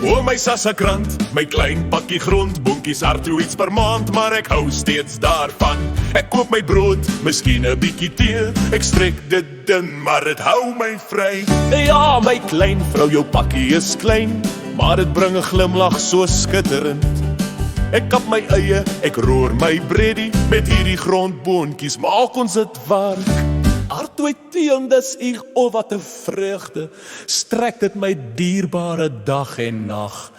O my sassakrant, my klein pakkie grond, boonkies hardtoe iets per maand, maar ek hou steeds daarvan. Ek koop my brood, miskien 'n bietjie tee, ek strek dit dun, maar dit hou my vry. Ja, my klein vrou, jou pakkie is klein, maar dit bring 'n glimlag so skitterend. Ek kap my eie, ek roer my breadie, met hierdie grondboonkies maak ons dit werk. Aardtoe teendis ek, o wat 'n vreugde, strek dit my dierbare dag en nag.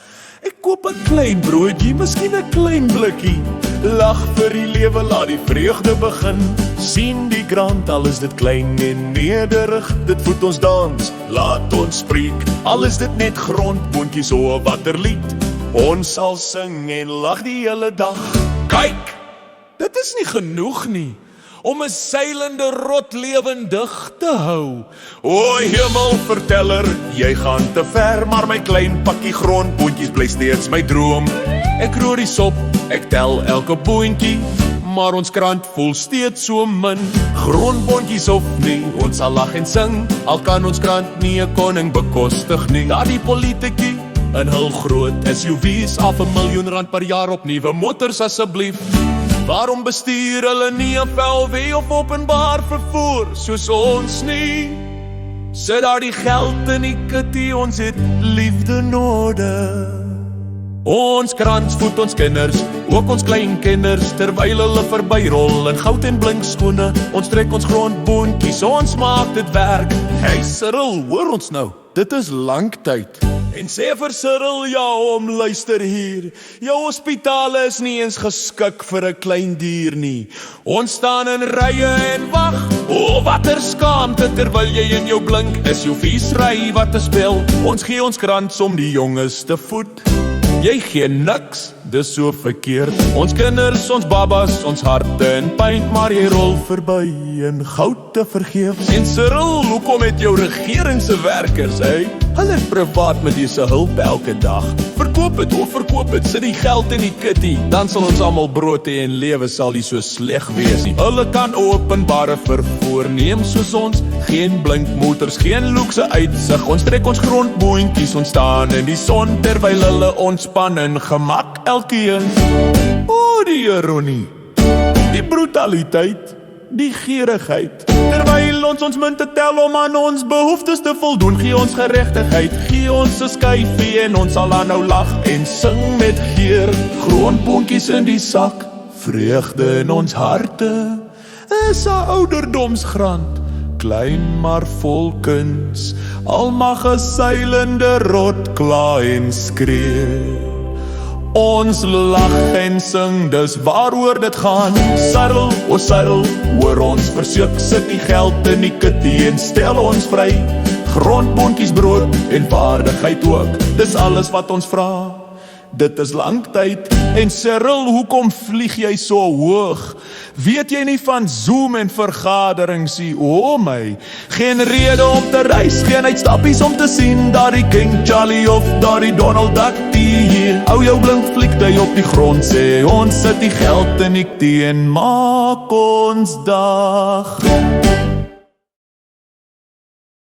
Ek koop 'n klein broodjie, miskien 'n klein blikkie, lag vir die lewe, laat die vreugde begin. Sien die krant, al is dit klein en nederig, dit voed ons dans, laat ons spreek. Al is dit net grondboontjies, o wat 'n lied, ons sal sing en lag die hele dag. Kyk, dit is nie genoeg nie, om 'n seilende rot lewendig te hou. O hemelverteller, jy gaan te ver, maar my klein pakkie grondboontjies bly steeds my droom. Ek roer die sop, ek tel elke boontjie, maar ons krant voel steeds so min. Grondboontjies of nie, ons sal lag en sing, al kan ons krant nie 'n koning bekostig nie. Daardie politiekie in hul groot SUV's, af 'n miljoen rand per jaar op nuwe motors asseblief. Waarom bestuur hulle nie 'n VW of openbaar vervoer soos ons nie? Sit daar die geld in die kitty, ons het liefde nodig. Ons krant voed ons kinders, ook ons kleinkinders, terwyl hulle verbyrol in goud en blink skoene. Ons trek ons grondboontjies, ons maak dit werk. Hey Cyril, hoor ons nou, dit is lank tyd. En sê vir Cyril, ja, luister hier, jou hospitale is nie eens geskik vir 'n klein dier nie. Ons staan in rye en wag, o watter skaamte, terwyl jy in jou blink SUV's ry, wat 'n spel. Ons gee ons krant om die jonges te voed. Jy gee niks, dis so verkeerd. Ons kinders, ons babas, ons harte in pyn, maar jy rol verby in goud te vergeefs. En Cyril, hoekom het jou regering se werkers, hulle het privaat met hierse hulp elke dag. Verkoop het, of verkoop het, sit die geld in die kitty, dan sal ons almal brood hê en lewe sal nie so sleg wees nie. Hulle kan openbare vervoer neem soos ons, geen blinkmotors, geen luukse uitsig. Ons trek ons grondboontjies, ons staan in die son, terwyl hulle ontspan in gemak elkeen. O, die ironie, die brutaliteit, die gierigheid. Terwyl ons munte tel om aan ons behoeftes te voldoen, gee ons geregtigheid, gee ons 'n skyfie en ons sal aanhou lag en sing met geer. Grondboontjies in die sak, vreugde in ons harte, is 'n ouderdomsgrant, klein maar vol kuns, al mag 'n seilende rot kla en skree. Ons lag en sing, dis waaroor dit gaan. Cyril, o Cyril, hoor ons versoek, sit die geld in die kitty en stel ons vry. Grondboontjies, brood en waardigheid ook, dis alles wat ons vra. Dit is lang tyd, en Cyril, hoekom vlieg jy so hoog? Weet jy nie van Zoom en vergaderings nie, o my? Geen rede om te reis, geen uitstappies om te sien, daar die King Charlie of daar die Donald Duck hier. Hou jou blink vliegtuig op die grond, sê ons sit die geld in die tee en maak ons dag.